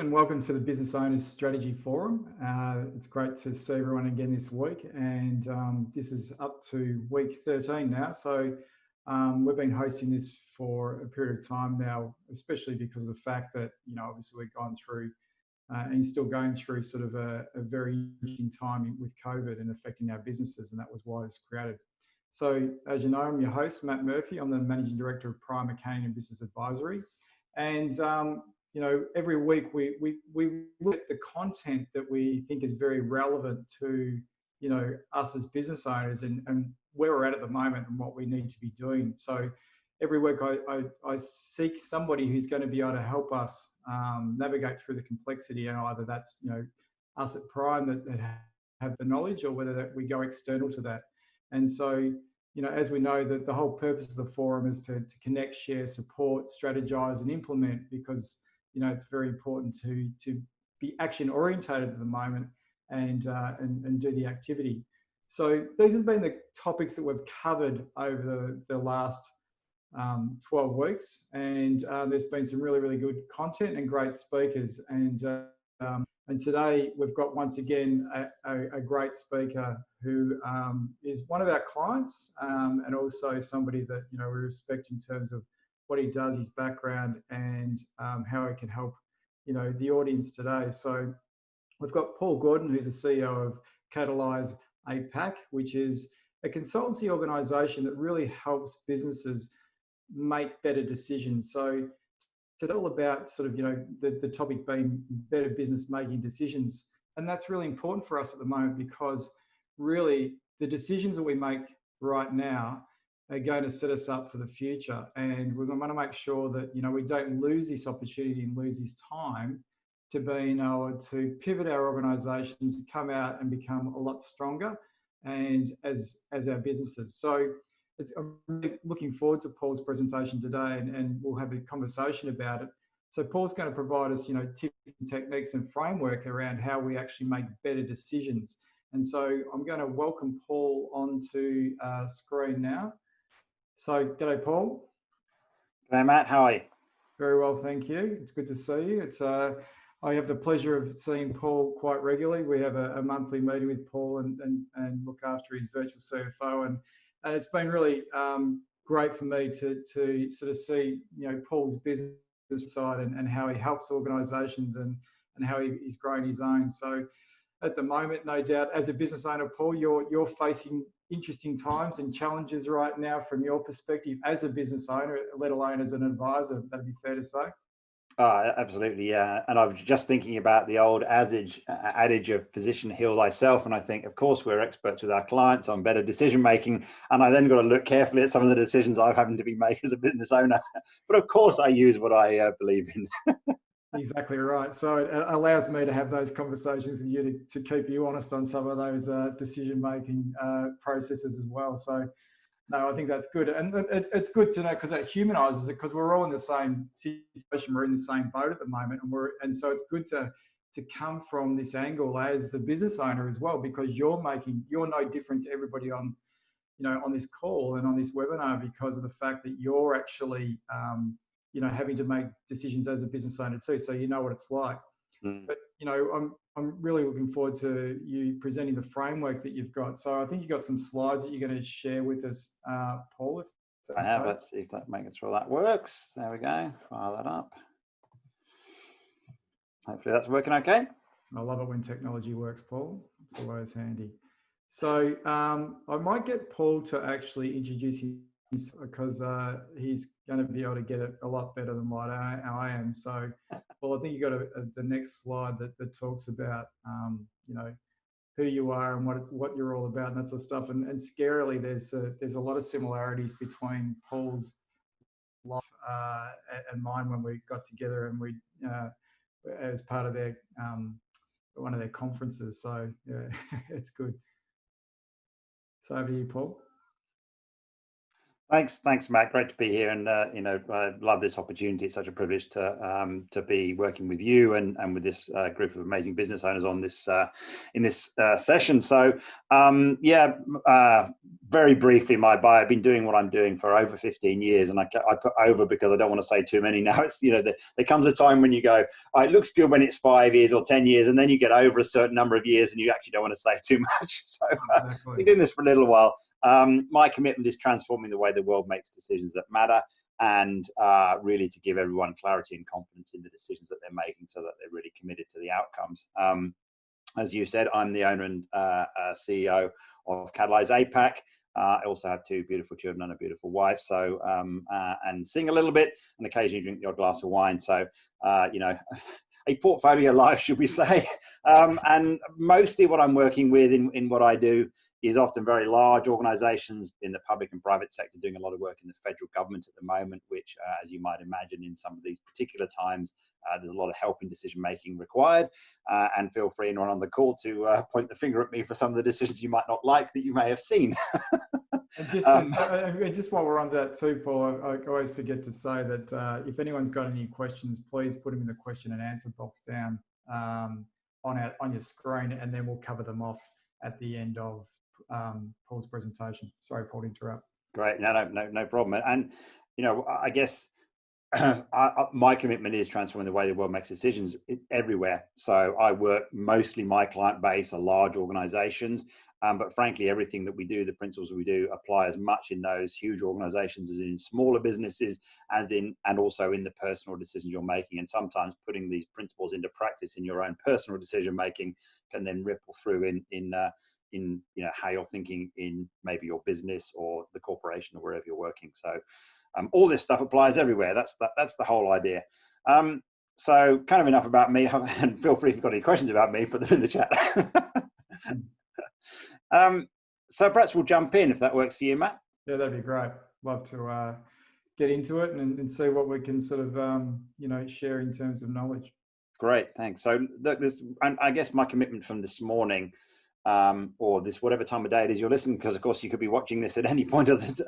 and welcome to the Business Owners Strategy Forum. It's great to see everyone again this week, and this is up to week 13 now. So we've been hosting this for a period of time now, especially because of the fact that, obviously we've gone through and still going through sort of a very interesting time with COVID and affecting our businesses, and that was why it was created. So as you know, I'm your host, Matt Murphy. I'm the Managing Director of Prime Accounting and Business Advisory. And every week we look at the content that we think is very relevant to, us as business owners and where we're at the moment and what we need to be doing. So every week I seek somebody who's going to be able to help us navigate through the complexity, and either that's, us at Prime that have the knowledge, or whether that we go external to that. And so, as we know, that the whole purpose of the forum is to connect, share, support, strategize, and implement, because it's very important to be action orientated at the moment and do the activity. So these have been the topics that we've covered over the last 12 weeks, and there's been some really, really good content and great speakers. And today we've got, once again, a great speaker who is one of our clients, and also somebody that we respect in terms of what he does, his background, and how he can help the audience today. So we've got Paul Gordon, who's the CEO of Catalyze APAC, which is a consultancy organisation that really helps businesses make better decisions. So it's all about sort of the topic being better business making decisions, and that's really important for us at the moment, because really the decisions that we make right now are going to set us up for the future, and we're going to make sure that we don't lose this opportunity and lose this time to being able to pivot our organisations and come out and become a lot stronger and as our businesses. So I'm really looking forward to Paul's presentation today, and we'll have a conversation about it. So Paul's going to provide us, tips and techniques and framework around how we actually make better decisions. And so I'm going to welcome Paul onto screen now. So g'day, Paul. G'day, Matt. How are you? Very well, thank you. It's good to see you. I have the pleasure of seeing Paul quite regularly. We have a monthly meeting with Paul and look after his virtual CFO, and it's been really great for me to sort of see Paul's business side and how he helps organisations and how he's growing his own. So at the moment, no doubt, as a business owner, Paul, you're facing interesting times and challenges right now from your perspective as a business owner, let alone as an advisor. That'd be fair to say. Oh, absolutely, yeah. And I was just thinking about the old adage of physician, heal thyself. And I think, of course, we're experts with our clients on better decision making. And I then got to look carefully at some of the decisions I've having to be made as a business owner. But of course, I use what I believe in. Exactly right. So it allows me to have those conversations with you to keep you honest on some of those decision-making processes as well. So, no, I think that's good. And it's good to know, because that humanises it, because we're all in the same situation. We're in the same boat at the moment. And so it's good to come from this angle as the business owner as well, because you're no different to everybody on this call and on this webinar, because of the fact that you're actually having to make decisions as a business owner too. So you know what it's like. But I'm really looking forward to you presenting the framework that you've got. So I think you've got some slides that you're going to share with us, Paul. I have. Let's see if that making sure that works. There we go. Fire that up. Hopefully that's working okay. I love it when technology works, Paul. It's always handy. So I might get Paul to actually introduce himself, because he's going to be able to get it a lot better than what I am. So, well, I think you got the next slide that talks about who you are and what you're all about and that sort of stuff. And scarily, there's a lot of similarities between Paul's life and mine when we got together and we as part of their one of their conferences. So yeah, it's good. So over to you, Paul. Thanks, Matt. Great to be here, and I love this opportunity. It's such a privilege to be working with you and with this group of amazing business owners on this in this session. So, very briefly, my bio. I've been doing what I'm doing for over 15 years, and I put over because I don't want to say too many now. It's there comes a time when you go, oh, it looks good when it's 5 years or 10 years, and then you get over a certain number of years, and you actually don't want to say too much. So, Exactly. been doing this for a little while. My commitment is transforming the way the world makes decisions that matter, and really to give everyone clarity and confidence in the decisions that they're making so that they're really committed to the outcomes. As you said, I'm the owner and CEO of Catalyze APAC. I also have 2 beautiful children and a beautiful wife, so and sing a little bit and occasionally drink the odd glass of wine. So, a portfolio life, should we say. And mostly what I'm working with in what I do is often very large organizations in the public and private sector, doing a lot of work in the federal government at the moment, which, as you might imagine, in some of these particular times, there's a lot of help in decision making required. And feel free, anyone on the call, to point the finger at me for some of the decisions you might not like that you may have seen. And just while we're on that too, Paul, I always forget to say that if anyone's got any questions, please put them in the question and answer box down on your screen, and then we'll cover them off at the end of Paul's presentation. Sorry, Paul, to interrupt. Great, no problem. And I guess my commitment is transforming the way the world makes decisions everywhere. So I work mostly, my client base are large organizations, but frankly, everything that we do, the principles we do, apply as much in those huge organizations as in smaller businesses, and also in the personal decisions you're making. And sometimes putting these principles into practice in your own personal decision making can then ripple through in how you're thinking in maybe your business or the corporation or wherever you're working. So all this stuff applies everywhere. That's the whole idea. So kind of enough about me, and feel free if you've got any questions about me, put them in the chat. So perhaps we'll jump in if that works for you, Matt. Yeah, that'd be great. Love to get into it and see what we can sort of share in terms of knowledge. Great, thanks. So look, and I guess my commitment from this morning, or this whatever time of day it is you're listening, because of course you could be watching this at any point of the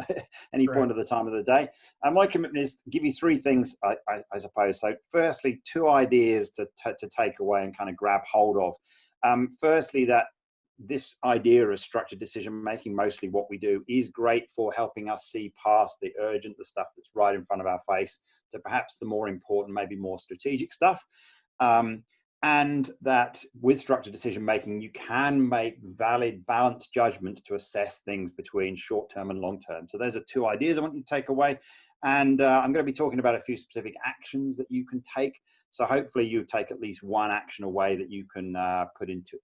point of the time of the day. And my commitment is to give you 3 things, I suppose. So firstly, 2 ideas to take away and kind of grab hold of. Firstly, that this idea of structured decision making, mostly what we do, is great for helping us see past the urgent, the stuff that's right in front of our face, to perhaps the more important, maybe more strategic stuff. And that with structured decision making, you can make valid, balanced judgments to assess things between short term and long term. So those are 2 ideas I want you to take away. And I'm going to be talking about a few specific actions that you can take. So hopefully you take at least one action away that you can put into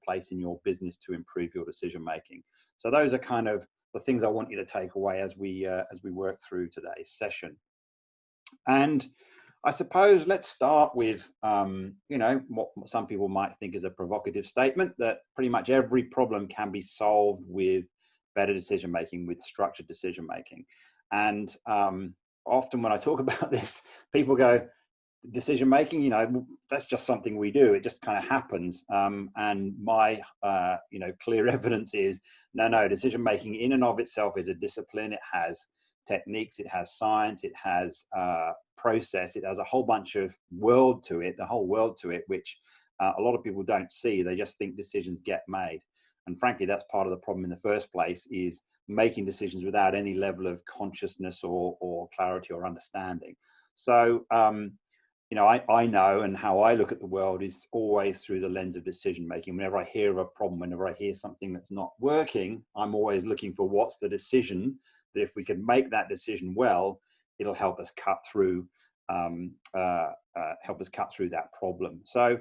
place in your business to improve your decision making. So those are kind of the things I want you to take away as we work through today's session. And I suppose let's start with, what some people might think is a provocative statement, that pretty much every problem can be solved with better decision making, with structured decision making. And often when I talk about this, people go, decision making, that's just something we do. It just kind of happens. And my, clear evidence is, no, decision making in and of itself is a discipline. It has techniques, it has science, it has process, it has a whole bunch of world to it, which a lot of people don't see. They just think decisions get made. And frankly, that's part of the problem in the first place, is making decisions without any level of consciousness or clarity or understanding. So, I know, and how I look at the world is always through the lens of decision making. Whenever I hear of a problem, whenever I hear something that's not working, I'm always looking for what's the decision that, if we can make that decision well, it'll help us cut through that problem. So,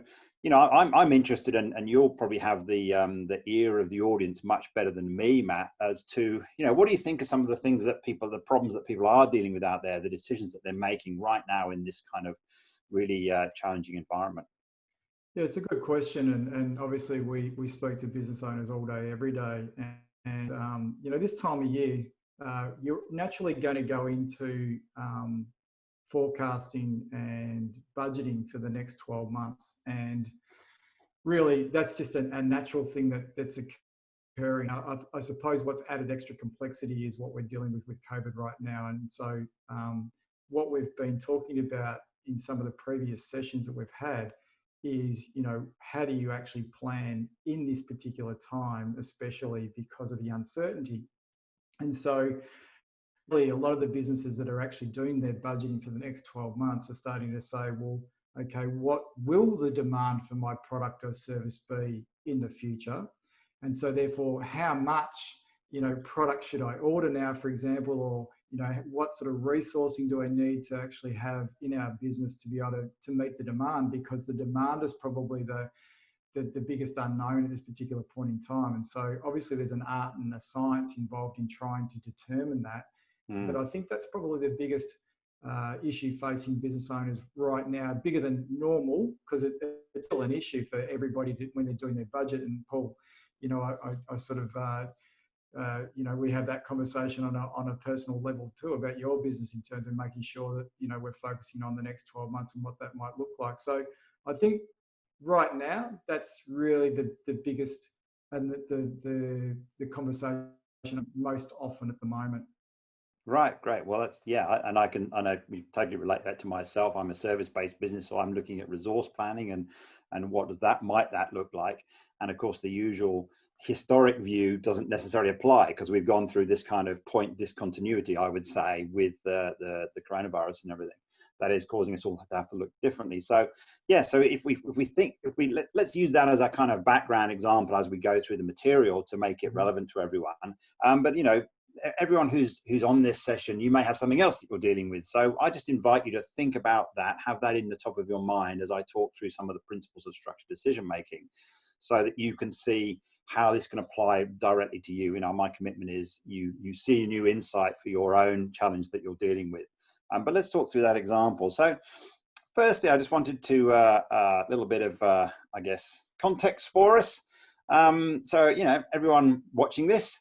I'm interested in, and you'll probably have the ear of the audience much better than me, Matt, as to, what do you think are some of the things that the problems that people are dealing with out there, the decisions that they're making right now in this kind of really challenging environment? Yeah, it's a good question. And obviously we speak to business owners all day, every day. And this time of year, you're naturally going to go into forecasting and budgeting for the next 12 months. And really, that's just a natural thing that's occurring. I suppose what's added extra complexity is what we're dealing with COVID right now. And so what we've been talking about in some of the previous sessions that we've had is, how do you actually plan in this particular time, especially because of the uncertainty? And so really a lot of the businesses that are actually doing their budgeting for the next 12 months are starting to say, well, okay, what will the demand for my product or service be in the future? And so therefore, how much, product should I order now, for example, or, what sort of resourcing do I need to actually have in our business to be able to meet the demand? Because the demand is probably the biggest unknown at this particular point in time. And so obviously there's an art and a science involved in trying to determine that. But I think that's probably the biggest issue facing business owners right now, bigger than normal, because it's still an issue for everybody when they're doing their budget. And Paul, I sort of, we have that conversation on a personal level too about your business in terms of making sure that, we're focusing on the next 12 months and what that might look like. So I think right now, that's really the biggest and the conversation most often at the moment. Right, great. Well, that's, and I know we totally relate that to myself. I'm a service-based business, so I'm looking at resource planning and what might that look like. And of course, the usual historic view doesn't necessarily apply because we've gone through this kind of point discontinuity, I would say, with the coronavirus and everything. That is causing us all to have to look differently. So, so let's use that as a kind of background example as we go through the material to make it relevant to everyone. But everyone who's on this session, you may have something else that you're dealing with. So I just invite you to think about that, have that in the top of your mind as I talk through some of the principles of structured decision making, so that you can see how this can apply directly to you. My commitment is you see a new insight for your own challenge that you're dealing with. But let's talk through that example. So firstly, I just wanted to a little bit of, I guess, context for us. So, everyone watching this,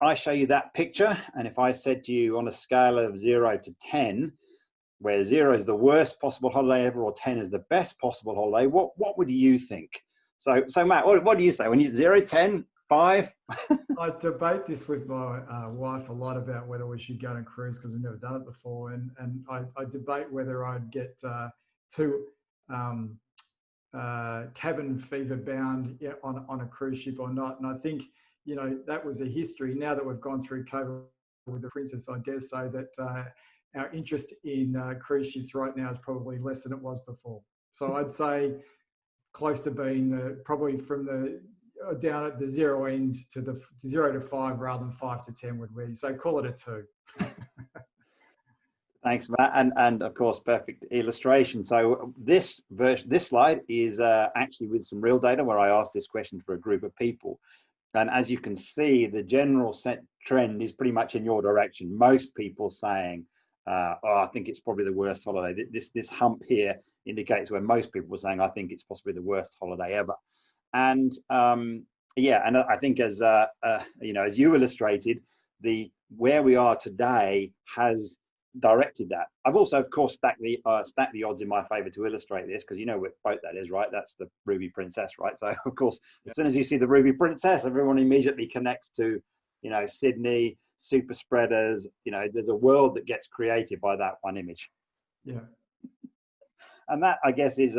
I show you that picture. And if I said to you on a scale of 0 to 10, where 0 is the worst possible holiday ever or 10 is the best possible holiday, what would you think? So Matt, what do you say? When you 0, 10, 5? I debate this with my wife a lot about whether we should go on a cruise because we've never done it before. And I debate whether I'd get too cabin fever bound on a cruise ship or not. And I think, that was a history. Now that we've gone through COVID with the Princess, I dare say that our interest in cruise ships right now is probably less than it was before. So I'd say close to being probably from the down at the 0 end to the 0 to 5 rather than 5 to 10 would be. So call it a 2. Thanks, Matt. And of course, perfect illustration. So this slide is actually with some real data where I asked this question for a group of people. And as you can see, the general set trend is pretty much in your direction. Most people saying, I think it's probably the worst holiday. This hump here indicates where most people were saying, I think it's possibly the worst holiday ever. And and I think as you illustrated, where we are today has directed that. I've also, of course, stacked the odds in my favor to illustrate this, because what boat that is, right? That's the Ruby Princess, right? So of course, as soon as you see the Ruby Princess, everyone immediately connects to, Sydney, super spreaders. There's a world that gets created by that one image. Yeah. And that, I guess, is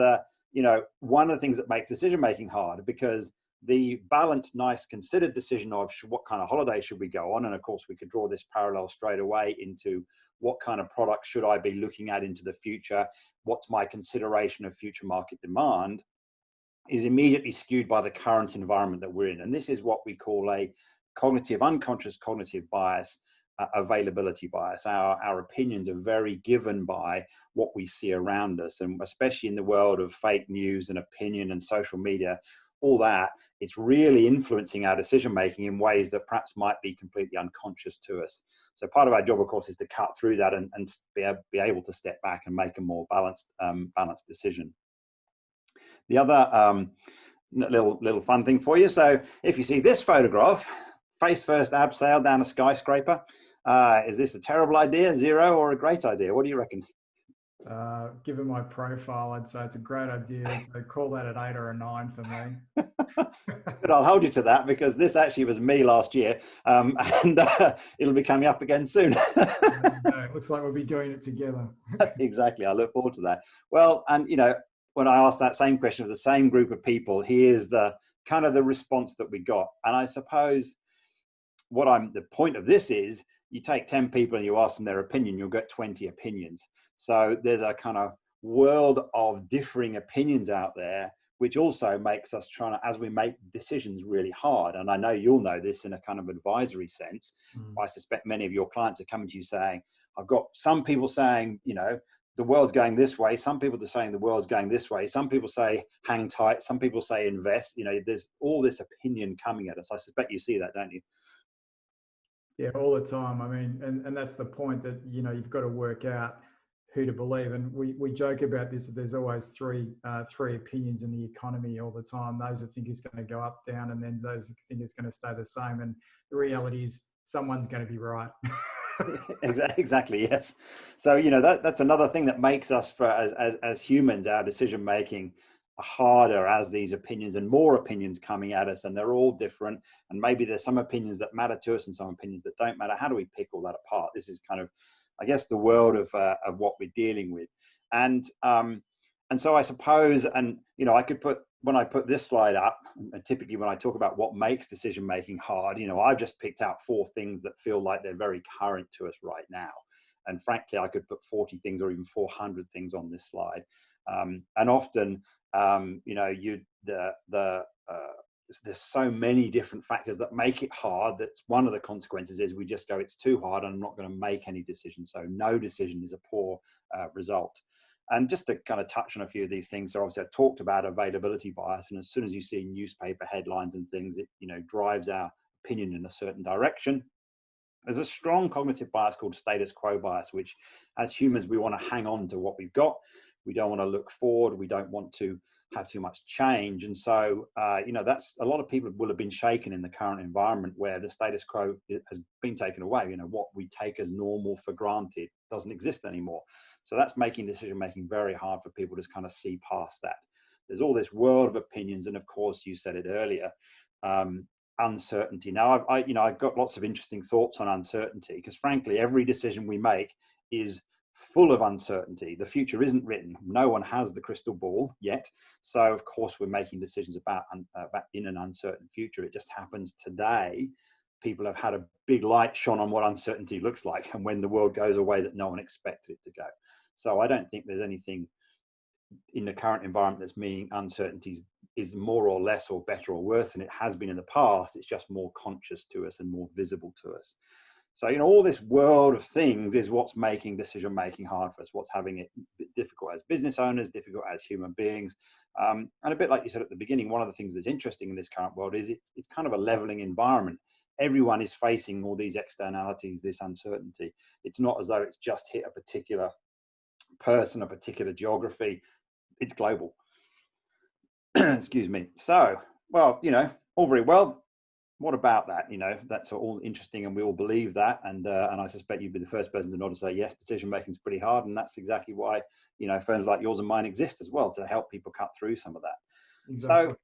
one of the things that makes decision making hard, because the balanced, nice, considered decision of what kind of holiday should we go on, and of course we could draw this parallel straight away into what kind of product should I be looking at into the future, what's my consideration of future market demand, is immediately skewed by the current environment that we're in. And this is what we call a unconscious cognitive bias, availability bias. Our opinions are very given by what we see around us, and especially in the world of fake news and opinion and social media, all that, it's really influencing our decision making in ways that perhaps might be completely unconscious to us. So part of our job, of course, is to cut through that and be able to step back and make a more balanced decision. The other little fun thing for you. So if you see this photograph, face first abseil down a skyscraper, is this a terrible idea, 0, or a great idea? What do you reckon? Given my profile, I'd say it's a great idea. So call that an 8 or a 9 for me. But I'll hold you to that, because this actually was me last year, and it'll be coming up again soon. It looks like we'll be doing it together. Exactly. I look forward to that. Well, and when I asked that same question of the same group of people, here's the kind of the response that we got. And I suppose the point of this is, you take 10 people and you ask them their opinion, you'll get 20 opinions. So there's a kind of world of differing opinions out there, which also makes us as we make decisions, really hard. And I know you'll know this in a kind of advisory sense. I suspect many of your clients are coming to you saying, I've got some people saying, the world's going this way. Some people are saying the world's going this way. Some people say hang tight. Some people say invest. There's all this opinion coming at us. I suspect you see that, don't you? Yeah, all the time. I mean, and that's the point, that, you've got to work out who to believe. And we joke about this, that there's always three opinions in the economy all the time. Those that think it's going to go up, down, and then those that think it's going to stay the same. And the reality is someone's going to be right. Exactly. Yes. So, that's another thing that makes us, as humans, our decision making harder, as these opinions and more opinions coming at us, and they're all different. And maybe there's some opinions that matter to us and some opinions that don't matter. How do we pick all that apart? This is kind of, I guess, the world of what we're dealing with. And so I suppose, and I could when I put this slide up, and typically when I talk about what makes decision making hard, I've just picked out 4 things that feel like they're very current to us right now. And frankly, I could put 40 things or even 400 things on this slide. And often, there's so many different factors that make it hard. That's one of the consequences, is we just go, it's too hard, and I'm not going to make any decision. So no decision is a poor result. And just to kind of touch on a few of these things, so obviously I talked about availability bias, and as soon as you see newspaper headlines and things, it drives our opinion in a certain direction. There's a strong cognitive bias called status quo bias, which, as humans, we want to hang on to what we've got. We don't want to look forward. We don't want to have too much change. And so, that's a lot of people will have been shaken in the current environment where the status quo has been taken away. What we take as normal for granted doesn't exist anymore. So that's making decision making very hard for people to kind of see past that. There's all this world of opinions, and of course, you said it earlier, uncertainty. Now, I've got lots of interesting thoughts on uncertainty, because frankly, every decision we make is full of uncertainty. The future isn't written. No one has the crystal ball yet. So of course, we're making decisions about in an uncertain future. It just happens today, people have had a big light shone on what uncertainty looks like, and when the world goes away that no one expected it to go. So I don't think there's anything in the current environment that's meaning uncertainty is more or less or better or worse than it has been in the past. It's just more conscious to us and more visible to us. So, all this world of things is what's making decision making hard for us, what's having it difficult as business owners, difficult as human beings. And a bit like you said at the beginning, one of the things that's interesting in this current world is it's kind of a leveling environment. Everyone is facing all these externalities, this uncertainty. It's not as though it's just hit a particular person, a particular geography. It's global. Excuse me. So, well, all very well. What about that? That's all interesting, and we all believe that. And I suspect you'd be the first person to nod and say, yes, decision making is pretty hard, and that's exactly why firms like yours and mine exist as well, to help people cut through some of that. Exactly. So,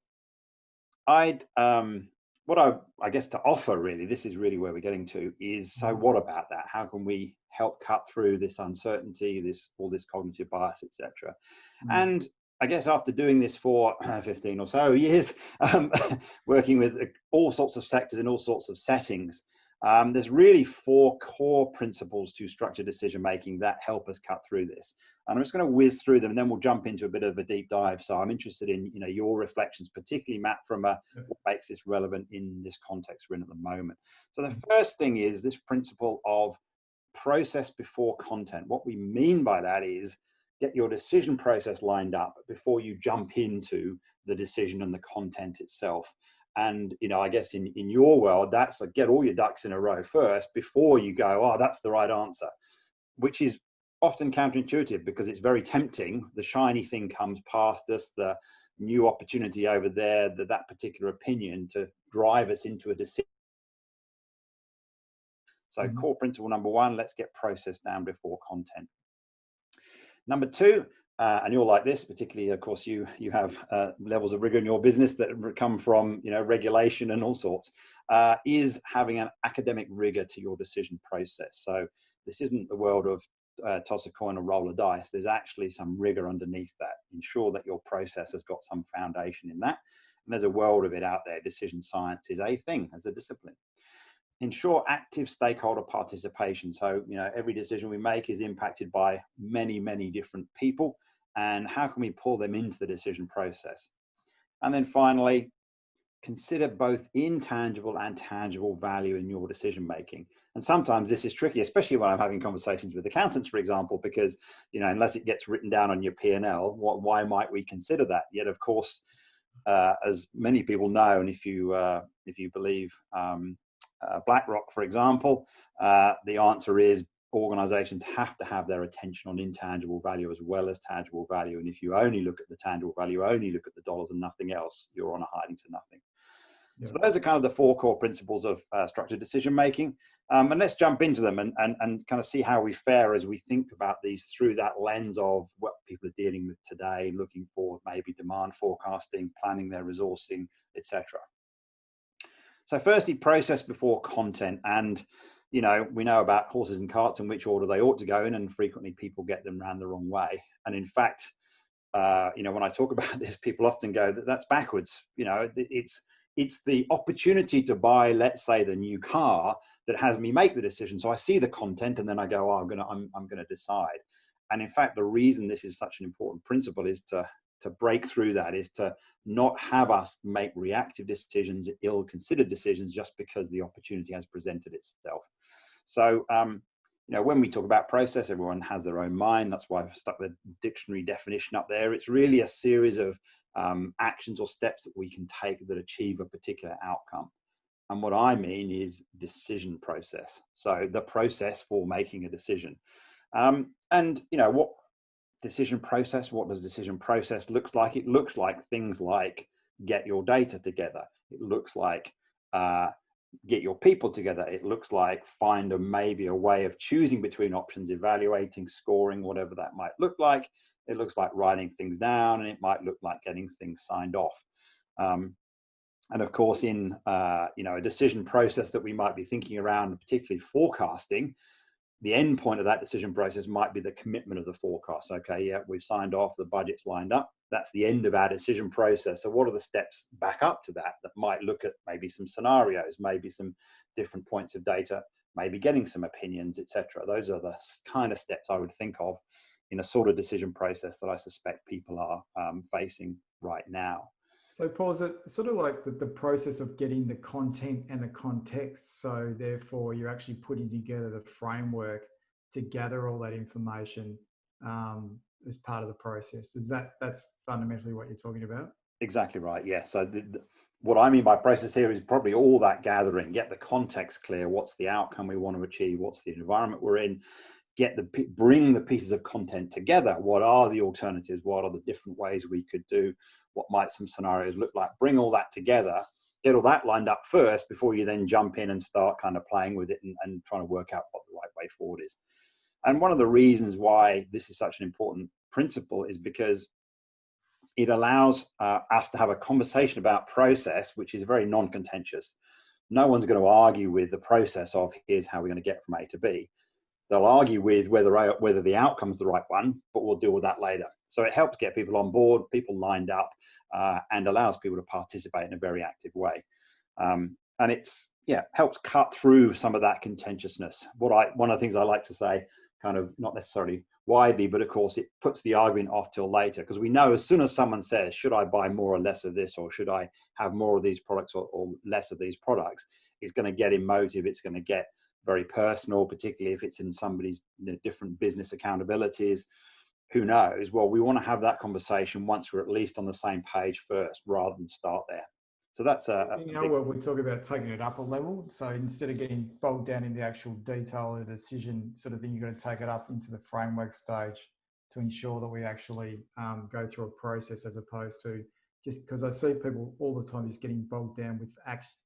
I'd what I guess to offer, really, this is really where we're getting to, is so what about that? How can we help cut through this uncertainty, all this cognitive bias, etc. And I guess after doing this for 15 or so years, working with all sorts of sectors in all sorts of settings, there's really 4 core principles to structured decision making that help us cut through this. And I'm just going to whiz through them, and then we'll jump into a bit of a deep dive. So I'm interested in your reflections, particularly Matt, from what makes this relevant in this context we're in at the moment. So the first thing is this principle of process before content. What we mean by that is get your decision process lined up before you jump into the decision and the content itself. And, I guess in your world, that's like, get all your ducks in a row first before you go, oh, that's the right answer, which is often counterintuitive because it's very tempting. The shiny thing comes past us, the new opportunity over there, that particular opinion to drive us into a decision. So core principle number 1, let's get process down before content. Number two, and you're like this, particularly, of course, you have levels of rigor in your business that come from, you know, regulation and all sorts, is having an academic rigor to your decision process. So this isn't the world of toss a coin or roll a dice. There's actually some rigor underneath that. Ensure that your process has got some foundation in that. And there's a world of it out there. Decision science is a thing, as a discipline. Ensure active stakeholder participation. So, you know, every decision we make is impacted by many, many different people. And how can we pull them into the decision process? And then finally, consider both intangible and tangible value in your decision making. And sometimes this is tricky, especially when I'm having conversations with accountants, for example, because, you know, unless it gets written down on your P&L, why might we consider that? Yet, of course, as many people know, and if you believe BlackRock, for example, the answer is organizations have to have their attention on intangible value as well as tangible value. And if you only look at the tangible value, only look at the dollars and nothing else, you're on a hiding to nothing. Yeah. So those are kind of the four core principles of structured decision making. And let's jump into them and kind of see how we fare as we think about these through that lens of what people are dealing with today, looking for maybe demand forecasting, planning their resourcing, etc. So firstly, process before content. And, you know, we know about horses and carts and which order they ought to go in, and frequently people get them around the wrong way. And in fact, you know, when I talk about this, people often go, that's backwards. You know, it's the opportunity to buy, let's say, the new car that has me make the decision. So I see the content and then I go, oh, I'm gonna decide. And in fact, the reason this is such an important principle is to break through that, is to not have us make reactive decisions, ill-considered decisions, just because the opportunity has presented itself. So, you know, when we talk about process, everyone has their own mind. That's why I've stuck the dictionary definition up there. It's really a series of actions or steps that we can take that achieve a particular outcome. And what I mean is decision process. So the process for making a decision. And, you know, what does decision process looks like? It looks like things like get your data together. It looks like get your people together. It looks like find maybe a way of choosing between options, evaluating, scoring, whatever that might look like. It looks like writing things down, and it might look like getting things signed off. And of course, in you know, a decision process that we might be thinking around, particularly forecasting, the end point of that decision process might be the commitment of the forecast. Okay, yeah, we've signed off, the budget's lined up. That's the end of our decision process. So what are the steps back up to that might look at maybe some scenarios, maybe some different points of data, maybe getting some opinions, etc. Those are the kind of steps I would think of in a sort of decision process that I suspect people are facing right now. So Paul, is it sort of like the process of getting the content and the context? So therefore you're actually putting together the framework to gather all that information as part of the process. That's fundamentally what you're talking about? Exactly right. Yeah. So what I mean by process here is probably all that gathering, get the context clear. What's the outcome we want to achieve? What's the environment we're in? Bring the pieces of content together. What are the alternatives? What are the different ways we could do? What might some scenarios look like? Bring all that together, get all that lined up first before you then jump in and start kind of playing with it and trying to work out what the right way forward is. And one of the reasons why this is such an important principle is because it allows us to have a conversation about process, which is very non-contentious. No one's going to argue with the process of here's how we're going to get from A to B. They'll argue with whether the outcome's the right one, but we'll deal with that later. So it helps get people on board, people lined up, and allows people to participate in a very active way. And it's, yeah, helps cut through some of that contentiousness. One of the things I like to say, kind of not necessarily widely, but of course it puts the argument off till later, because we know as soon as someone says, should I buy more or less of this, or should I have more of these products or less of these products, it's going to get emotive, it's going to get very personal, particularly if it's in somebody's different business accountabilities. Who knows? Well, we want to have that conversation once we're at least on the same page first, rather than start there. So that's we're talking about taking it up a level. So instead of getting bogged down in the actual detail of the decision sort of thing, you're going to take it up into the framework stage to ensure that we actually go through a process, as opposed to just, because I see people all the time just getting bogged down with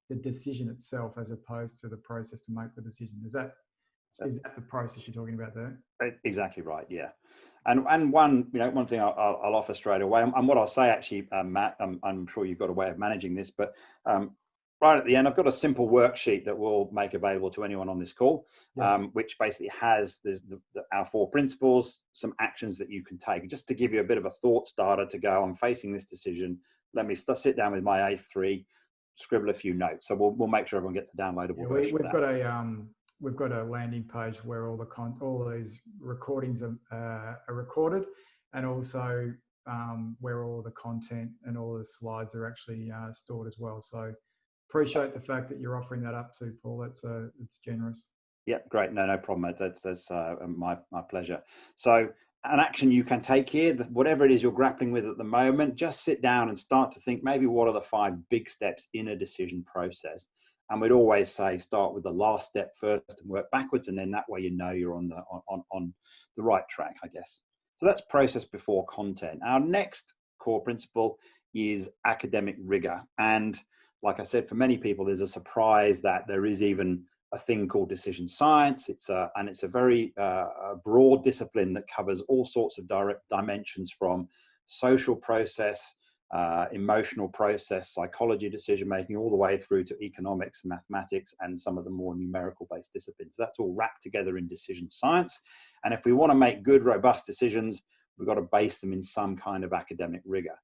the decision itself as opposed to the process to make the decision. Is that Is that the process you're talking about there? Exactly right. Yeah. And one, one thing I'll offer straight away, and what I'll say actually, Matt, I'm sure you've got a way of managing this, but right at the end, I've got a simple worksheet that we'll make available to anyone on this call, which basically has our 4 principles, some actions that you can take, just to give you a bit of a thought starter to go, I'm facing this decision. Let me sit down with my A3, scribble a few notes. So we'll make sure everyone gets a downloadable version. We've got a landing page where all these recordings are recorded, and also where all the content and all the slides are actually stored as well. So appreciate the fact that you're offering that up too, Paul. It's generous. Yeah, great. No problem. That's my pleasure. So an action you can take here, whatever it is you're grappling with at the moment, just sit down and start to think maybe what are the 5 big steps in a decision process. And we'd always say start with the last step first and work backwards, and then that way you're on the right track, I guess. So that's process before content. Our next core principle is academic rigor. And like I said, for many people, there's a surprise that there is even a thing called decision science. It's a very broad discipline that covers all sorts of direct dimensions, from social process, emotional process, psychology, decision making, all the way through to economics, mathematics, and some of the more numerical based disciplines. That's all wrapped together in decision science. And if we want to make good, robust decisions, we've got to base them in some kind of academic rigor.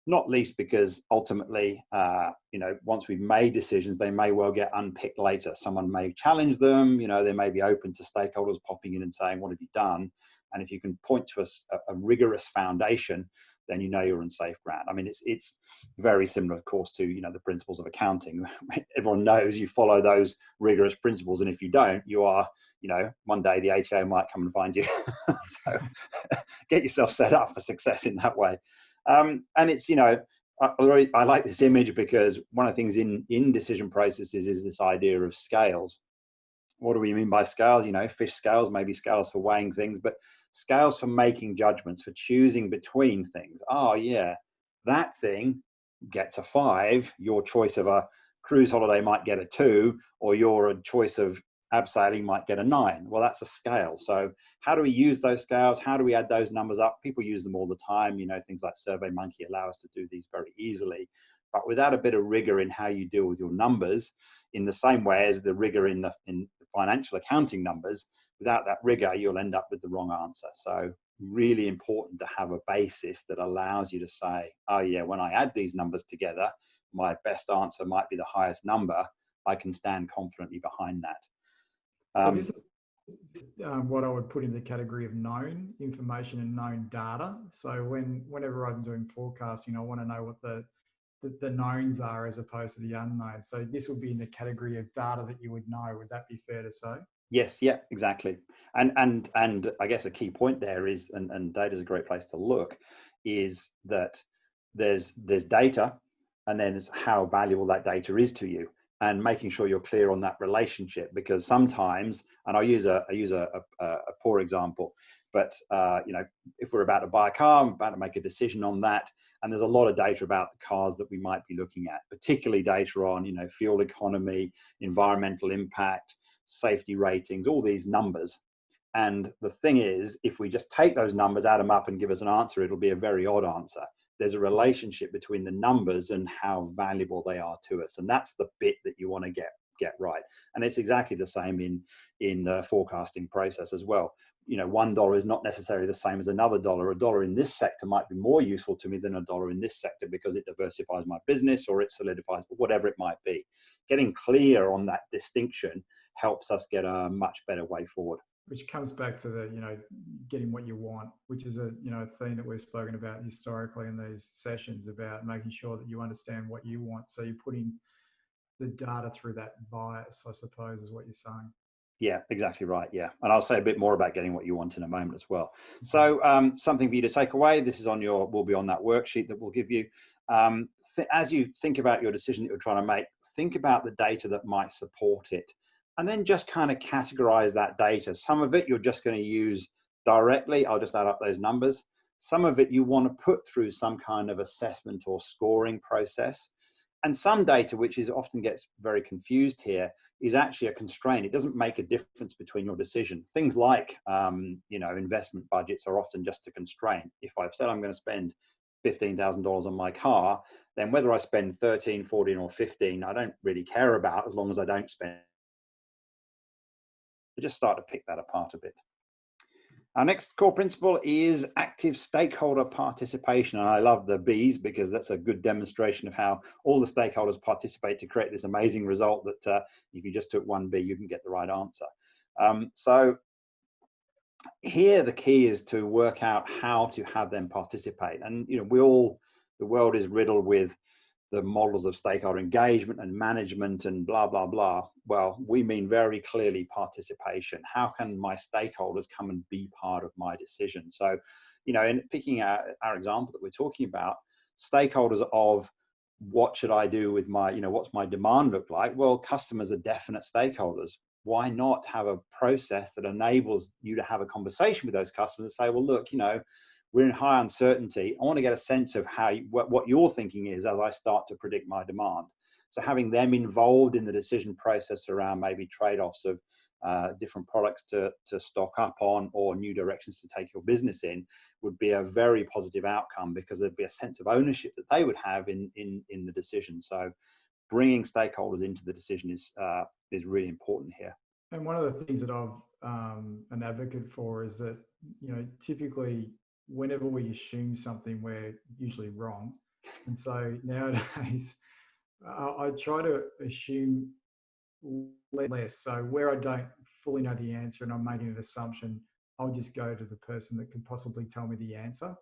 Not least because ultimately, once we've made decisions, they may well get unpicked later. Someone may challenge them. They may be open to stakeholders popping in and saying, "What have you done?" And if you can point to a rigorous foundation, then you're on safe ground. I mean, it's very similar, of course, to the principles of accounting. Everyone knows you follow those rigorous principles, and if you don't, you are, one day the ATO might come and find you. So get yourself set up for success in that way. And it's, I like this image because one of the things in decision processes is this idea of scales. What do we mean by scales? Fish scales, maybe scales for weighing things, but scales for making judgments, for choosing between things. Oh yeah, that thing gets a 5. Your choice of a cruise holiday might get a 2, or your choice of abseiling might get a 9. Well, that's a scale. So how do we use those scales? How do we add those numbers up? People use them all the time. Things like SurveyMonkey allow us to do these very easily. But without a bit of rigor in how you deal with your numbers, in the same way as the rigor in the financial accounting numbers, without that rigor, you'll end up with the wrong answer. So really important to have a basis that allows you to say, oh yeah, when I add these numbers together, my best answer might be the highest number. I can stand confidently behind that. So this is what I would put in the category of known information and known data. So whenever I'm doing forecasting, I want to know what the knowns are as opposed to the unknowns. So this would be in the category of data that you would know. Would that be fair to say? Yes, yeah, exactly. And I guess a key point there is, and data is a great place to look, is that there's data, and then it's how valuable that data is to you, and making sure you're clear on that relationship. Because sometimes, and I use a poor example, but if we're about to buy a car, I'm about to make a decision on that, and there's a lot of data about the cars that we might be looking at, particularly data on fuel economy, environmental impact, safety ratings, all these numbers. And the thing is, if we just take those numbers, add them up and give us an answer, it'll be a very odd answer. There's a relationship between the numbers and how valuable they are to us. And that's the bit that you want to get right. And it's exactly the same in the forecasting process as well. $1 is not necessarily the same as another dollar. A dollar in this sector might be more useful to me than a dollar in this sector because it diversifies my business or it solidifies, whatever it might be. Getting clear on that distinction helps us get a much better way forward. Which comes back to the, getting what you want, which is a theme that we've spoken about historically in these sessions, about making sure that you understand what you want. So you're putting the data through that bias, I suppose, is what you're saying. Yeah, exactly right. Yeah. And I'll say a bit more about getting what you want in a moment as well. So something for you to take away, this is will be on that worksheet that we'll give you. As you think about your decision that you're trying to make, think about the data that might support it. And then just kind of categorize that data. Some of it you're just going to use directly. I'll just add up those numbers. Some of it you want to put through some kind of assessment or scoring process. And some data, which is often gets very confused here, is actually a constraint. It doesn't make a difference between your decision. Things like, investment budgets are often just a constraint. If I've said I'm going to spend $15,000 on my car, then whether I spend 13, 14 or 15, I don't really care about, as long as I don't spend. I just start to pick that apart a bit. Our next core principle is active stakeholder participation. And I love the B's because that's a good demonstration of how all the stakeholders participate to create this amazing result that if you just took one B, you can get the right answer. So here the key is to work out how to have them participate. And the world is riddled with the models of stakeholder engagement and management and blah, blah, blah. Well, we mean very clearly participation. How can my stakeholders come and be part of my decision? So, in picking our example that we're talking about, stakeholders of what should I do with my, what's my demand look like? Well, customers are definite stakeholders. Why not have a process that enables you to have a conversation with those customers and say, well, look, we're in high uncertainty. I want to get a sense of what your thinking is as I start to predict my demand. So having them involved in the decision process around maybe trade-offs of different products to stock up on or new directions to take your business in would be a very positive outcome, because there'd be a sense of ownership that they would have in the decision. So bringing stakeholders into the decision is really important here. And one of the things that I'm an advocate for is that, typically whenever we assume something, we're usually wrong. And so nowadays, I try to assume less. So where I don't fully know the answer and I'm making an assumption, I'll just go to the person that can possibly tell me the answer.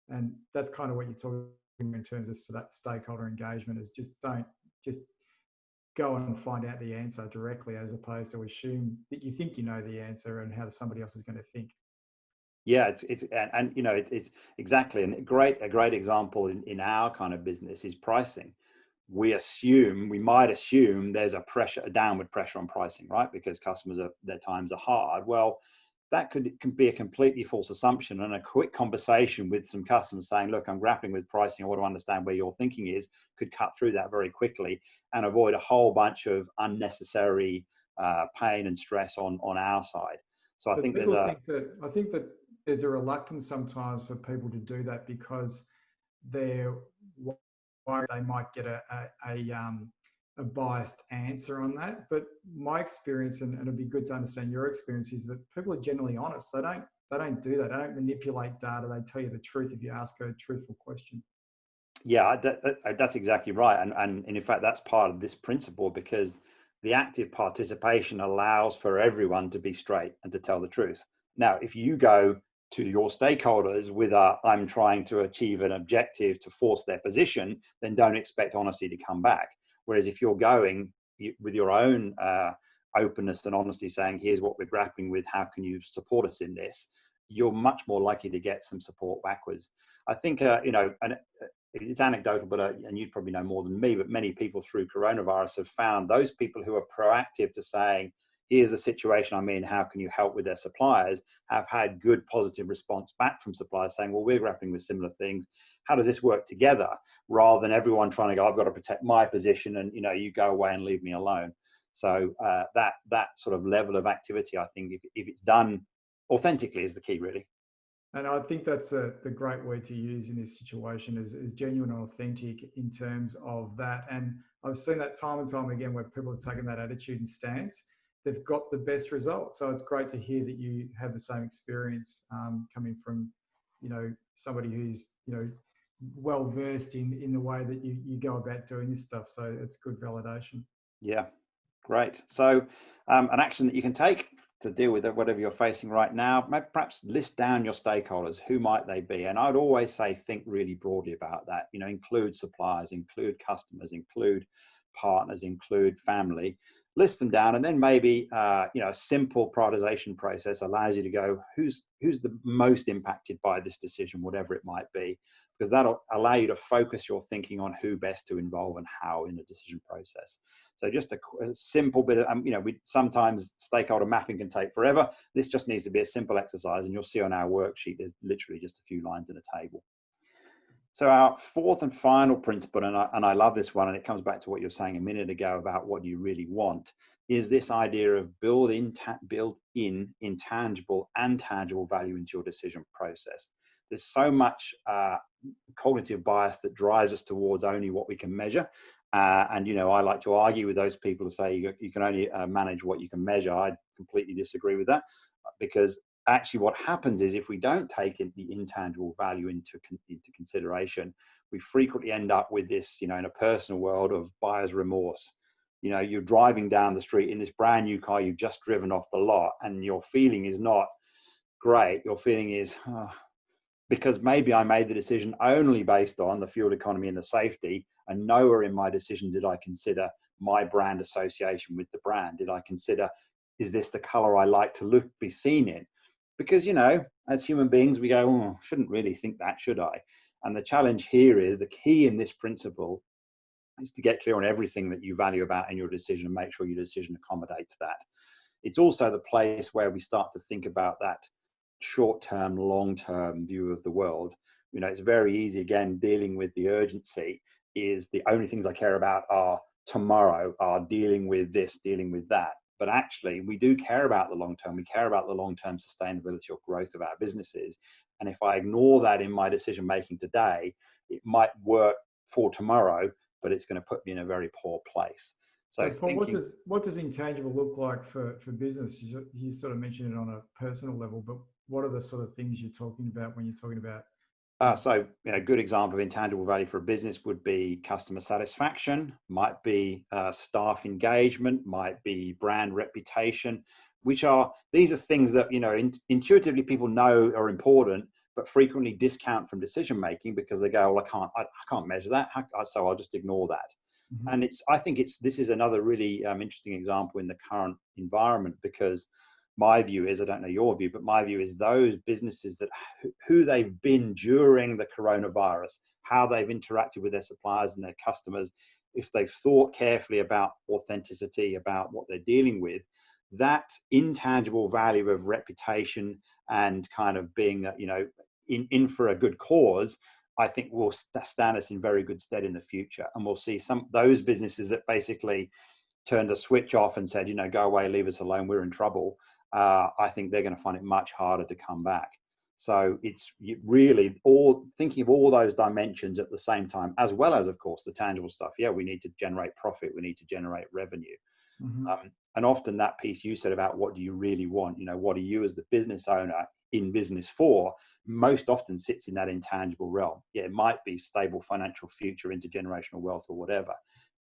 And that's kind of what you're talking in terms of that stakeholder engagement, is just don't just go and find out the answer directly, as opposed to assume that you think you know the answer and how somebody else is going to think. Yeah, it's exactly, and a great example in our kind of business is pricing. We might assume there's a downward pressure on pricing, right? Because their times are hard. Well, that can be a completely false assumption, and a quick conversation with some customers saying, look, I'm grappling with pricing, I want to understand where your thinking is, could cut through that very quickly and avoid a whole bunch of unnecessary pain and stress on our side. So I think that there's a reluctance sometimes for people to do that, because they're worried they might get a biased answer on that. But my experience, and it'd be good to understand your experience, is that people are generally honest. They don't do that. They don't manipulate data. They tell you the truth if you ask a truthful question. Yeah, that's exactly right. And in fact, that's part of this principle, because the active participation allows for everyone to be straight and to tell the truth. Now, if you go to your stakeholders with I'm trying to achieve an objective to force their position, then don't expect honesty to come back. Whereas if you're going with your own openness and honesty, saying, here's what we're grappling with, how can you support us in this? You're much more likely to get some support backwards. I think, and it's anecdotal, but and you probably know more than me, but many people through coronavirus have found those people who are proactive to saying, here's the situation I'm in, how can you help with their suppliers, have had good positive response back from suppliers saying, well, we're grappling with similar things. How does this work together? Rather than everyone trying to go, I've got to protect my position and you go away and leave me alone. So that sort of level of activity, I think, if it's done authentically, is the key, really. And I think that's the great word to use in this situation, is genuine and authentic in terms of that. And I've seen that time and time again where people have taken that attitude and stance. They've got the best results. So it's great to hear that you have the same experience coming from, somebody who's, well versed in the way that you go about doing this stuff. So it's good validation. Yeah, great. So an action that you can take to deal with whatever you're facing right now, perhaps list down your stakeholders. Who might they be? And I'd always say, think really broadly about that. Include suppliers, include customers, include partners, include family. List them down, and then maybe a simple prioritization process allows you to go, who's the most impacted by this decision, whatever it might be, because that'll allow you to focus your thinking on who best to involve and how in the decision process. So just a simple bit of, sometimes stakeholder mapping can take forever. This just needs to be a simple exercise, and you'll see on our worksheet, there's literally just a few lines in a table. So our fourth and final principle, and I love this one, and it comes back to what you were saying a minute ago about what you really want, is this idea of build in intangible and tangible value into your decision process. There's so much cognitive bias that drives us towards only what we can measure. And, I like to argue with those people to say you can only manage what you can measure. I completely disagree with that, because actually what happens is if we don't take the intangible value into consideration, we frequently end up with this, in a personal world, of buyer's remorse. You're driving down the street in this brand new car you've just driven off the lot, and your feeling is not great. Your feeling is, because maybe I made the decision only based on the fuel economy and the safety, and nowhere in my decision did I consider my brand association with the brand. Did I consider, is this the color I like to be seen in? Because, as human beings, we go, oh, I shouldn't really think that, should I? And the challenge here is, the key in this principle is to get clear on everything that you value about in your decision and make sure your decision accommodates that. It's also the place where we start to think about that short-term, long-term view of the world. It's very easy, again, dealing with the urgency is the only things I care about are tomorrow, are dealing with this, dealing with that. But actually, we do care about the long term. We care about the long-term sustainability or growth of our businesses. And if I ignore that in my decision making today, it might work for tomorrow, but it's going to put me in a very poor place. So Paul, what does intangible look like for business? You sort of mentioned it on a personal level, but what are the sort of things you're talking about when you're talking about? So, a good example of intangible value for a business would be customer satisfaction, might be staff engagement, might be brand reputation, these are things that, intuitively people know are important, but frequently discount from decision making because they go, well, I can't measure that, so I'll just ignore that. Mm-hmm. And I think this is another really interesting example in the current environment, because my view is, I don't know your view, but my view is those businesses that who they've been during the coronavirus, how they've interacted with their suppliers and their customers, if they've thought carefully about authenticity, about what they're dealing with, that intangible value of reputation and kind of being, in for a good cause, I think will stand us in very good stead in the future. And we'll see those businesses that basically turned a switch off and said, go away, leave us alone, we're in trouble. I think they're going to find it much harder to come back. So it's really thinking of all those dimensions at the same time, as well as, of course, the tangible stuff. Yeah, we need to generate profit. We need to generate revenue. Mm-hmm. And often that piece you said about what do you really want, what are you as the business owner in business for, most often sits in that intangible realm. Yeah, it might be stable financial future, intergenerational wealth or whatever,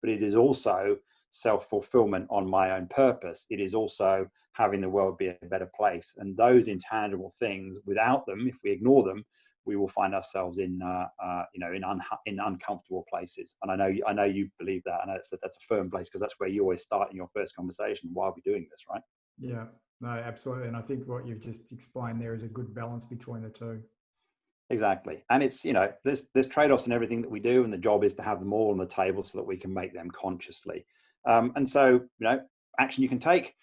but it is also self-fulfillment on my own purpose. It is also having the world be a better place. And those intangible things, without them, if we ignore them, we will find ourselves in uncomfortable places. And I know you believe that. I know that's a firm place, because that's where you always start in your first conversation. Why are we doing this, right? Yeah, no, absolutely. And I think what you've just explained there is a good balance between the two. Exactly. And it's, there's trade-offs in everything that we do, and the job is to have them all on the table so that we can make them consciously. And so, action you can take,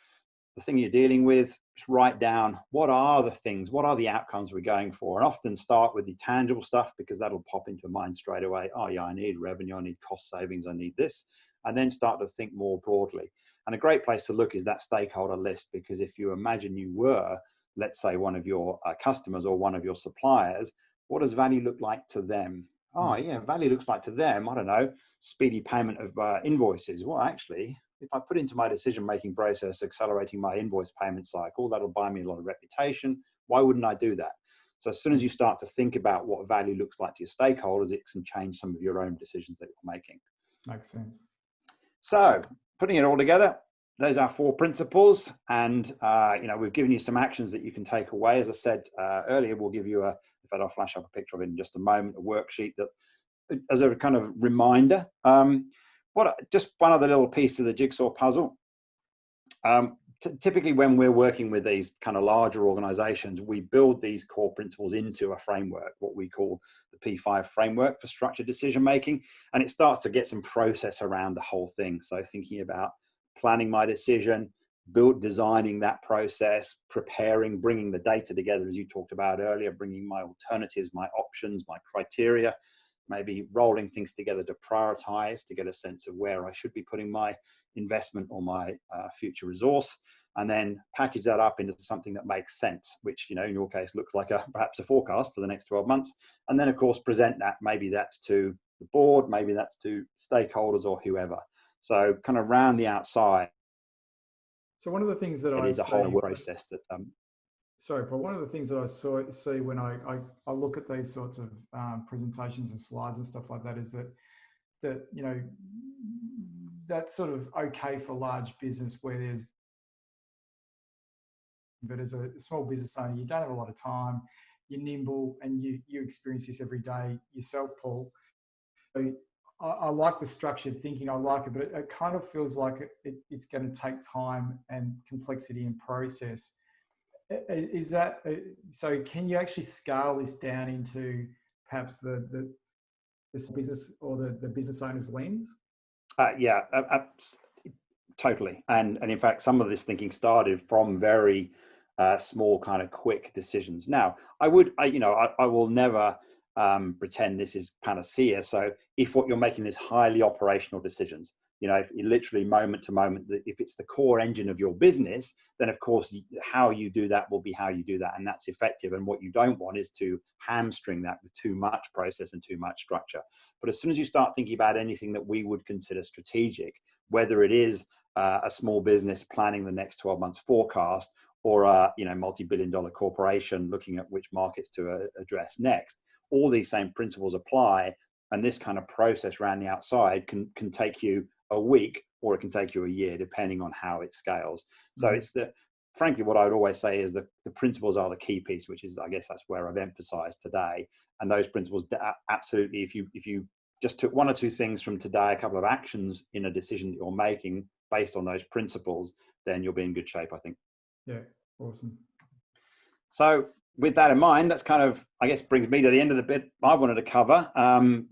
the thing you're dealing with, just write down what are the outcomes we're going for, and often start with the tangible stuff, because that'll pop into your mind straight away. Oh yeah, I need revenue, I need cost savings, I need this, and then start to think more broadly. And a great place to look is that stakeholder list, because if you imagine you were, let's say, one of your customers or one of your suppliers, what does value look like to them? Oh yeah, value looks like to them, I don't know, speedy payment of invoices. Well, actually, if I put into my decision-making process accelerating my invoice payment cycle, that'll buy me a lot of reputation. Why wouldn't I do that? So as soon as you start to think about what value looks like to your stakeholders, it can change some of your own decisions that you're making. Makes sense. So putting it all together, those are 4 principles. And, we've given you some actions that you can take away. As I said earlier, we'll give you I'll flash up a picture of it in just a moment, a worksheet that as a kind of reminder. Just one other little piece of the jigsaw puzzle. Typically when we're working with these kind of larger organizations, we build these core principles into a framework, what we call the P5 framework for structured decision making. And it starts to get some process around the whole thing. So thinking about planning my decision, designing that process, preparing, bringing the data together, as you talked about earlier, bringing my alternatives, my options, my criteria, maybe rolling things together to prioritize, to get a sense of where I should be putting my investment or my future resource, and then package that up into something that makes sense, which, you know, in your case looks like perhaps a forecast for the next 12 months. And then of course present that, maybe that's to the board, maybe that's to stakeholders or whoever. So kind of round the outside. So one of the things that it I is a see, whole process that sorry, Paul, one of the things that I see when I look at these sorts of presentations and slides and stuff like that is that you know, that's sort of okay for large business where there's, but as a small business owner, you don't have a lot of time, you're nimble, and you experience this every day yourself, Paul. So I like the structured thinking, I like it, but it kind of feels like it's going to take time and complexity and process. Is that so? Can you actually scale this down into perhaps the business or the business owner's lens? Yeah, totally. And in fact, some of this thinking started from very small, kind of quick decisions. Now, I will never pretend this is panacea. So if what you're making is highly operational decisions, you know, if you literally moment to moment, if it's the core engine of your business, then of course how you do that will be how you do that, and that's effective. And what you don't want is to hamstring that with too much process and too much structure. But as soon as you start thinking about anything that we would consider strategic, whether it is a small business planning the next 12 months forecast, or a multi-billion-dollar corporation looking at which markets to address next, all these same principles apply. And this kind of process around the outside can take you a week, or it can take you a year, depending on how it scales. So it's frankly, what I would always say is that the principles are the key piece, which is, I guess that's where I've emphasized today. And those principles, absolutely, if you just took one or two things from today, a couple of actions in a decision that you're making based on those principles, then you'll be in good shape, I think. Yeah, awesome. So with that in mind, that's kind of, I guess, brings me to the end of the bit I wanted to cover.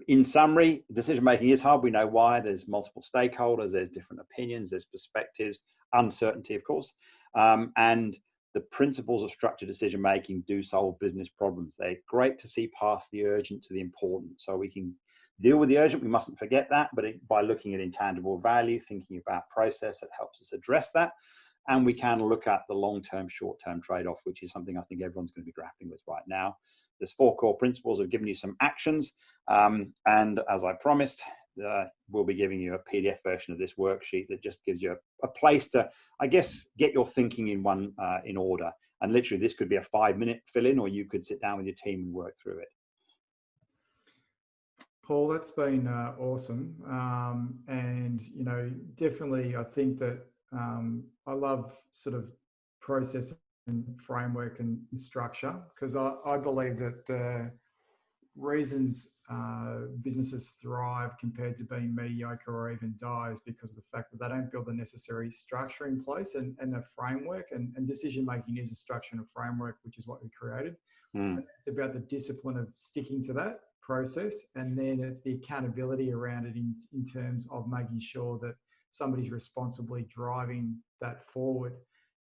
In summary, decision making is hard. We know why. There's multiple stakeholders, there's different opinions, there's perspectives, uncertainty, of course. And the principles of structured decision making do solve business problems. They're great to see past the urgent to the important. So we can deal with the urgent, we mustn't forget that, but by looking at intangible value, thinking about process, that helps us address that. And we can look at the long-term, short-term trade-off, which is something I think everyone's going to be grappling with right now. There's 4 core principles. I've given you some actions. And as I promised, we'll be giving you a PDF version of this worksheet that just gives you a place to, I guess, get your thinking in order. And literally, this could be a 5-minute fill-in, or you could sit down with your team and work through it. Paul, that's been awesome. And, you know, definitely, I think that I love sort of process and framework and structure, because I believe that the reasons businesses thrive compared to being mediocre or even die is because of the fact that they don't build the necessary structure in place and a framework, and decision making is a structure and a framework, which is what we created. It's about the discipline of sticking to that process, and then it's the accountability around it in terms of making sure that somebody's responsibly driving that forward.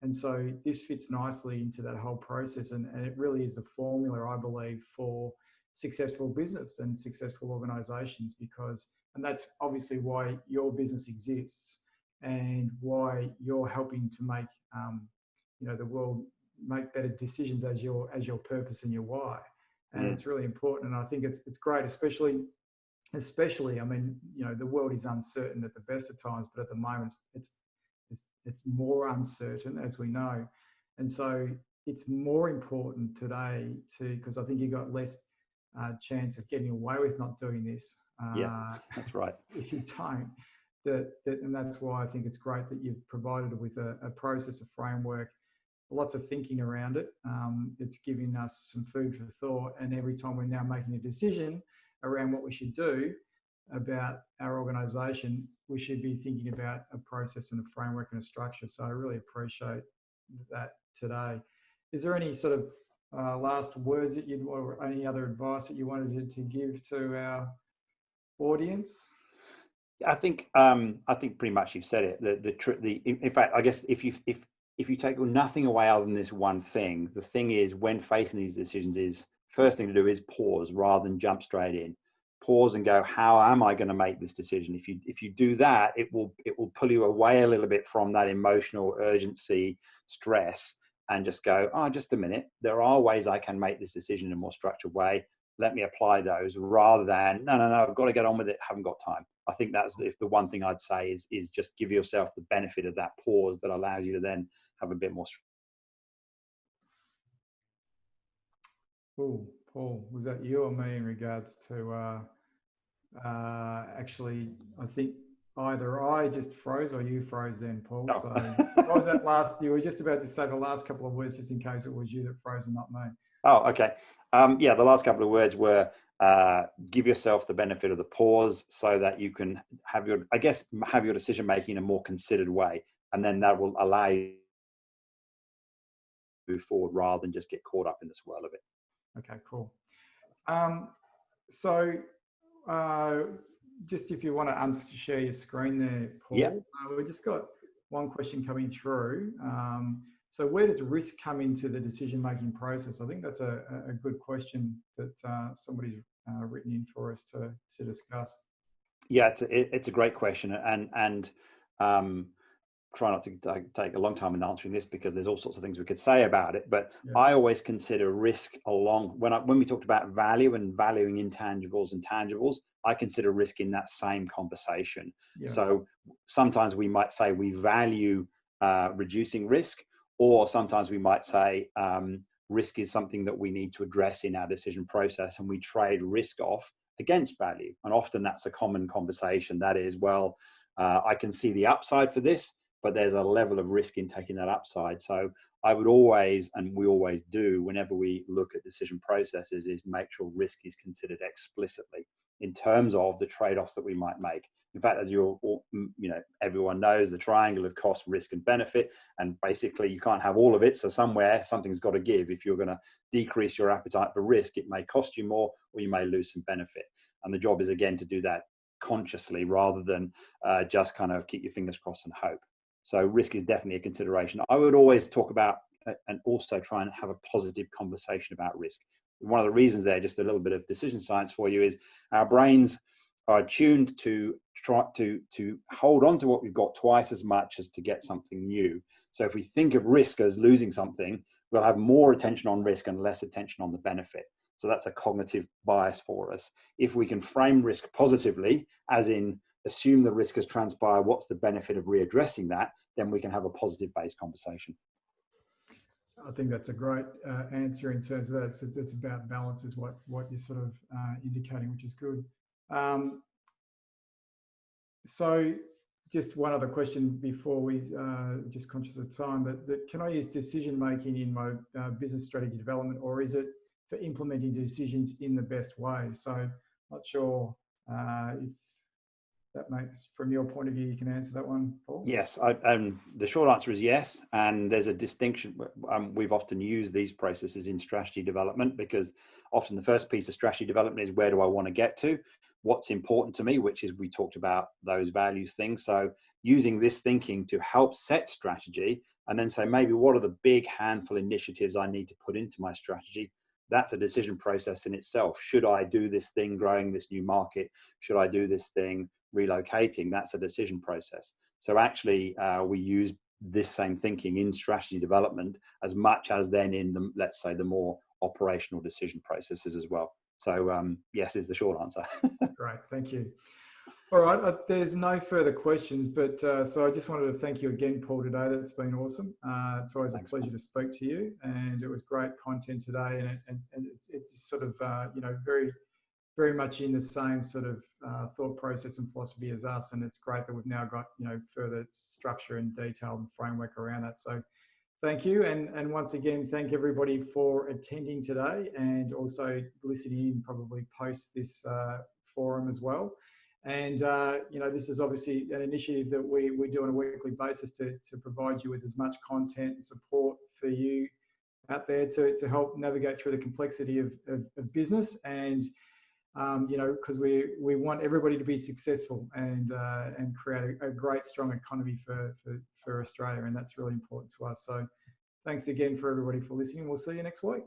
And so this fits nicely into that whole process, and it really is the formula, I believe, for successful business and successful organizations, and that's obviously why your business exists and why you're helping to make the world make better decisions as your purpose and your why. And it's really important, and I think it's great, especially, I mean, you know, the world is uncertain at the best of times, but at the moment it's more uncertain, as we know. And so it's more important today because I think you've got less chance of getting away with not doing this. Yeah, that's right. If you don't, and that's why I think it's great that you've provided with a process, a framework, lots of thinking around it. It's giving us some food for thought, and every time we're now making a decision around what we should do about our organisation, we should be thinking about a process and a framework and a structure. So I really appreciate that today. Is there any sort of last words that or any other advice that you wanted to give to our audience? I think pretty much you've said it. In fact, I guess if you take nothing away other than this one thing, the thing is, when facing these decisions, is first thing to do is pause rather than jump straight in. pause and go, how am I going to make this decision? If you do that, it will pull you away a little bit from that emotional urgency, stress, and just go, oh, just a minute, there are ways I can make this decision in a more structured way. Let me apply those, rather than no, I've got to get on with it, haven't got time. I think that's the one thing I'd say is just give yourself the benefit of that pause that allows you to then have a bit more. Cool. Paul, was that you or me in regards to actually, I think either I just froze or you froze then, Paul. Oh. So what was that last? You were just about to say the last couple of words, just in case it was you that froze and not me. Oh, okay. Yeah, the last couple of words were give yourself the benefit of the pause so that you can have your decision making in a more considered way, and then that will allow you to move forward rather than just get caught up in the swirl of it. Okay, cool. So just if you want to unshare your screen there, Paul, yeah. We just got one question coming through. So where does risk come into the decision-making process? I think that's a good question that somebody's written in for us to discuss. Yeah, it's a great question, and try not to take a long time in answering this because there's all sorts of things we could say about it. But yeah. I always consider risk along when we talked about value and valuing intangibles and tangibles, I consider risk in that same conversation. Yeah. So sometimes we might say we value reducing risk, or sometimes we might say risk is something that we need to address in our decision process, and we trade risk off against value. And often that's a common conversation. That is, well, I can see the upside for this, but there's a level of risk in taking that upside. So I would always, and we always do, whenever we look at decision processes, is make sure risk is considered explicitly in terms of the trade-offs that we might make. In fact, as everyone knows, the triangle of cost, risk, and benefit, and basically you can't have all of it. So somewhere something's got to give. If you're going to decrease your appetite for risk, it may cost you more, or you may lose some benefit. And the job is again to do that consciously rather than just kind of keep your fingers crossed and hope. So risk is definitely a consideration. I would always talk about and also try and have a positive conversation about risk. One of the reasons there, just a little bit of decision science for you, is our brains are tuned to try to hold on to what we've got twice as much as to get something new. So if we think of risk as losing something, we'll have more attention on risk and less attention on the benefit. So that's a cognitive bias for us. If we can frame risk positively, as in assume the risk has transpired, what's the benefit of readdressing that, then we can have a positive based conversation. I think that's a great answer in terms of that. It's about balance is what you're sort of indicating, which is good. So just one other question before we, just conscious of time, but can I use decision making in my business strategy development, or is it for implementing decisions in the best way? So not sure if that makes, from your point of view, you can answer that one, Paul? Yes, the short answer is yes. And there's a distinction. We've often used these processes in strategy development because often the first piece of strategy development is where do I want to get to? What's important to me, which is we talked about those values things. So using this thinking to help set strategy and then say, maybe what are the big handful initiatives I need to put into my strategy? That's a decision process in itself. Should I do this thing, growing this new market? Should I do this thing, relocating? That's a decision process. So actually we use this same thinking in strategy development as much as then in the, let's say, the more operational decision processes as well. So yes is the short answer. Great, thank you. All right, there's no further questions, but so I just wanted to thank you again, Paul, today. That's been awesome. It's always a pleasure to speak to you, and it was great content today, and it's sort of, very, very much in the same sort of thought process and philosophy as us, and it's great that we've now got, further structure and detail and framework around that. So thank you, and once again, thank everybody for attending today and also listening in probably post this forum as well. And, this is obviously an initiative that we do on a weekly basis to provide you with as much content and support for you out there to help navigate through the complexity of business. And, because we want everybody to be successful and create a great, strong economy for Australia. And that's really important to us. So thanks again for everybody for listening. We'll see you next week.